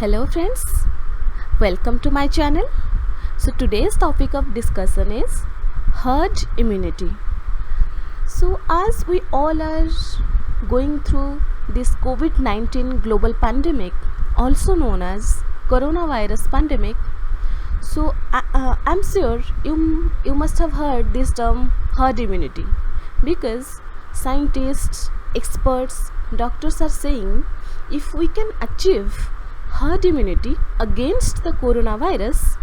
Hello friends, welcome to my channel. So today's topic of discussion is herd immunity. So as we all are going through this COVID-19 global pandemic, also known as coronavirus pandemic, so I'm sure you must have heard this term herd immunity because scientists, experts, doctors are saying if we can achieve herd immunity against the coronavirus,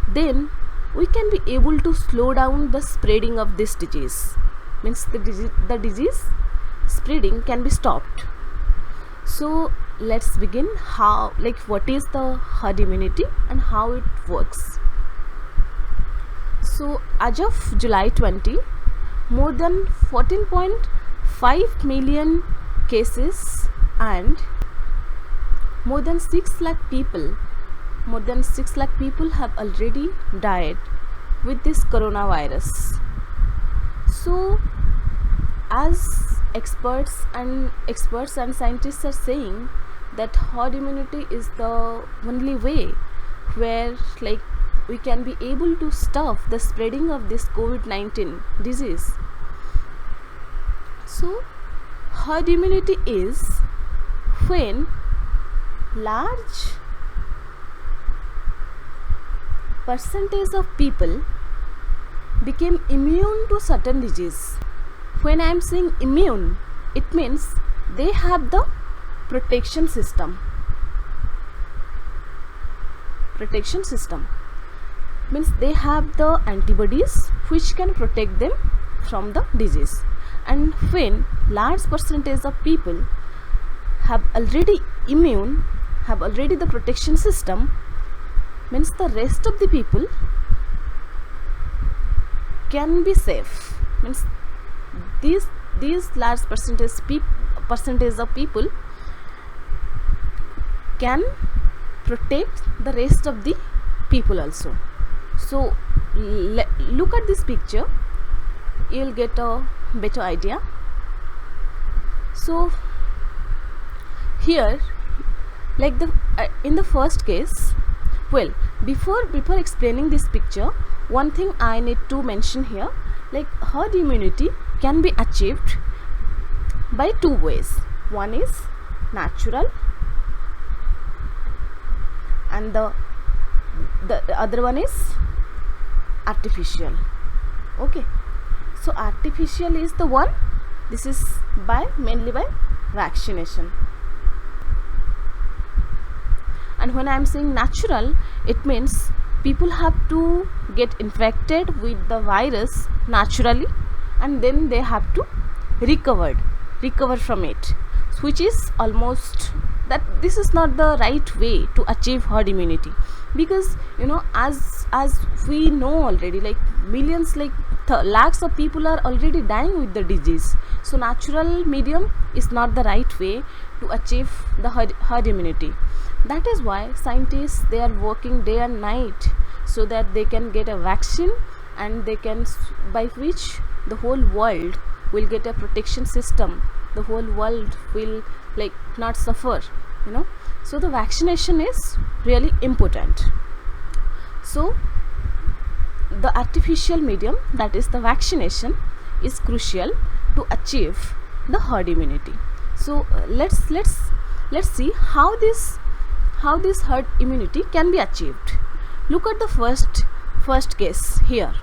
then we can be able to slow down the spreading of this disease. Means the disease spreading can be stopped. So let's begin. What is the herd immunity and how it works? So as of July 20, more than 14.5 million cases and more than 6 lakh people have already died with this coronavirus. So as experts and scientists are saying that herd immunity is the only way where we can be able to stop the spreading of this COVID-19 disease. So herd immunity is when large percentage of people became immune to certain disease. When I am saying immune, it means they have the protection system means they have the antibodies which can protect them from the disease. And when large percentage of people have already the protection system, means the rest of the people can be safe. Means these large percentage of people can protect the rest of the people also. So look at this picture, you'll get a better idea. So here, in the first case, before explaining this picture, one thing I need to mention here, herd immunity can be achieved by two ways. One is natural and the other one is artificial. Okay, so artificial is the one, this is mainly by vaccination. And when I am saying natural, it means people have to get infected with the virus naturally and then they have to recover from it, which is almost that this is not the right way to achieve herd immunity, because as we know already, millions, lakhs of people are already dying with the disease. So natural medium is not the right way to achieve the herd immunity. That is why scientists, they are working day and night so that they can get a vaccine and they can, by which the whole world will get a protection system. The whole world will not suffer, So the vaccination is really important. So the artificial medium, that is the vaccination, is crucial to achieve the herd immunity. So let's see how this herd immunity can be achieved. Look at the first case here.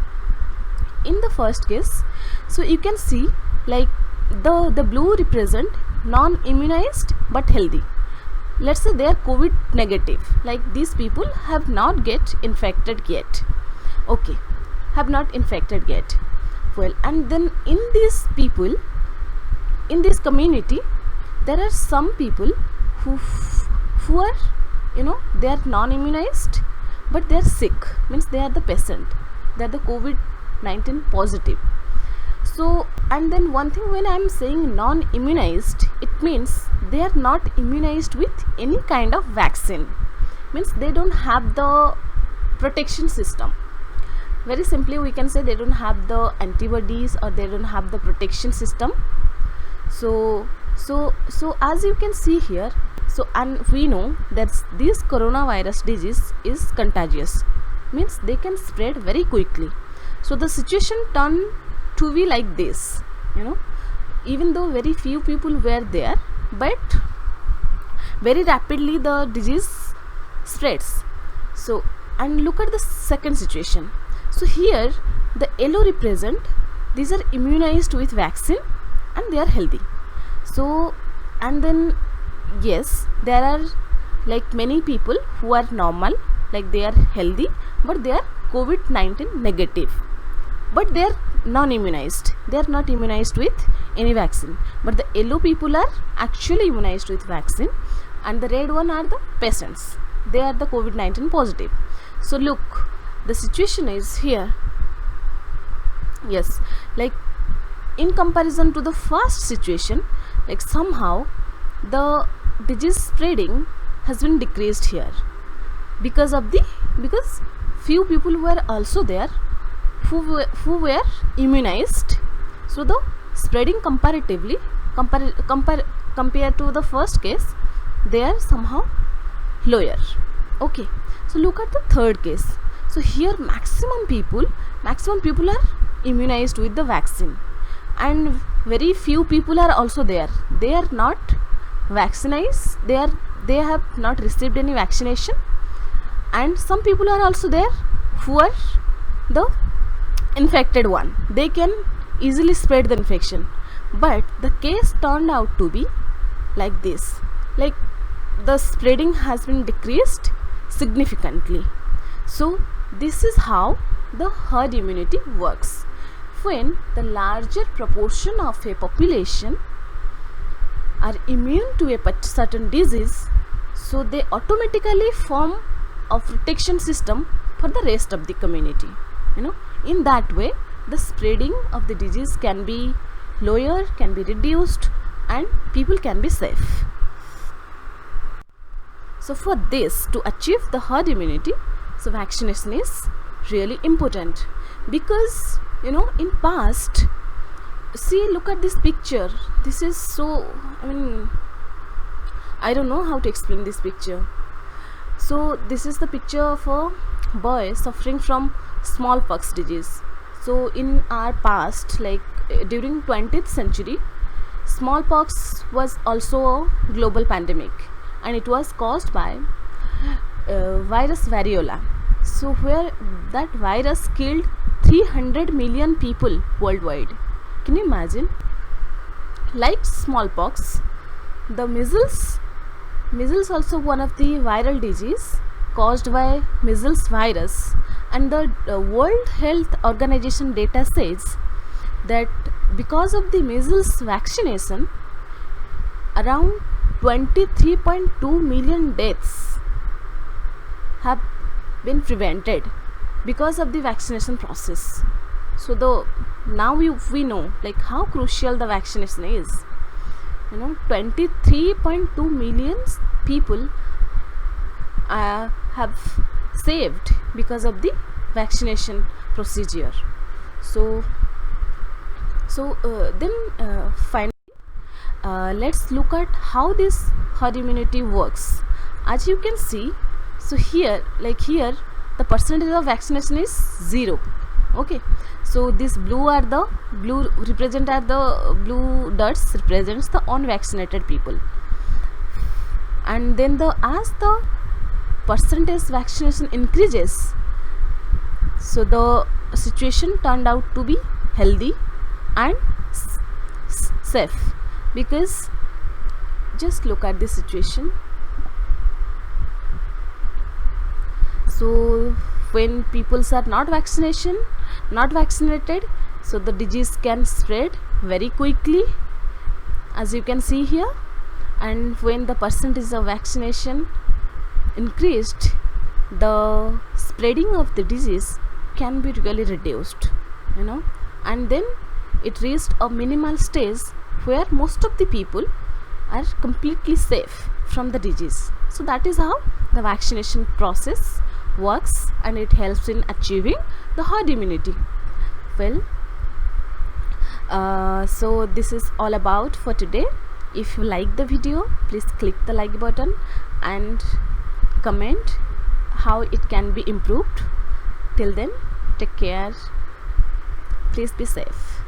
In the first case, so you can see the blue represent non-immunized but healthy. Let's say they are COVID negative, these people have not get infected yet. Okay, have not infected yet. And then in these people, in this community, there are some people who are they are non-immunized but they are sick, means they are the patient, they are the COVID-19 positive. So, and then one thing, when I am saying non-immunized, it means they are not immunized with any kind of vaccine, means they don't have the protection system. Very simply we can say they don't have the antibodies or they don't have the protection system. So as you can see here, So, and we know that this coronavirus disease is contagious, means they can spread very quickly. So the situation turned to be like this, even though very few people were there, but very rapidly the disease spreads. So, and look at the second situation. So here the yellow represent these are immunized with vaccine and they are healthy. So, and then yes, there are like many people who are normal, like they are healthy, but they are COVID-19 negative, but they are non-immunized. They are not immunized with any vaccine. But the yellow people are actually immunized with vaccine, and the red one are the patients. They are the COVID-19 positive. So look, the situation is here. Yes, like in comparison to the first situation, like somehow the disease spreading has been decreased here because few people were also there who were immunized. So the spreading comparatively compared to the first case, they are somehow lower. Okay, so look at the third case. So here maximum people are immunized with the vaccine, and very few people are also there, they are not vaccinated, they have not received any vaccination, and some people are also there who are the infected one, they can easily spread the infection. But the case turned out to be like this, like the spreading has been decreased significantly. So this is how the herd immunity works. When the larger proportion of a population are immune to a certain disease, so they automatically form a protection system for the rest of the community. In that way the spreading of the disease can be lower, can be reduced, and people can be safe. So for this, to achieve the herd immunity, so vaccination is really important, because in past, see, look at this picture. This is so, I don't know how to explain this picture. So this is the picture of a boy suffering from smallpox disease. So in our past, like during 20th century, smallpox was also a global pandemic, and it was caused by virus variola. So where that virus killed 300 million people worldwide. Can you imagine? Like smallpox, the measles also one of the viral disease caused by measles virus, and the World Health Organization data says that because of the measles vaccination, around 23.2 million deaths have been prevented because of the vaccination process. So now we know like how crucial the vaccination is. 23.2 million people have saved because of the vaccination procedure. So then finally let's look at how this herd immunity works. As you can see, so here the percentage of vaccination is 0. Okay, so this blue dots represents the unvaccinated people, and then as the percentage vaccination increases, so the situation turned out to be healthy and safe. Because just look at this situation. So when people are not vaccinated, so the disease can spread very quickly, as you can see here. And when the percentage of vaccination increased, the spreading of the disease can be really reduced, and then it reached a minimal stage where most of the people are completely safe from the disease. So that is how the vaccination process works, and it helps in achieving the herd immunity. Well, so this is all about for today. If you like the video, please click the like button and comment how it can be improved. Till then, take care. Please be safe.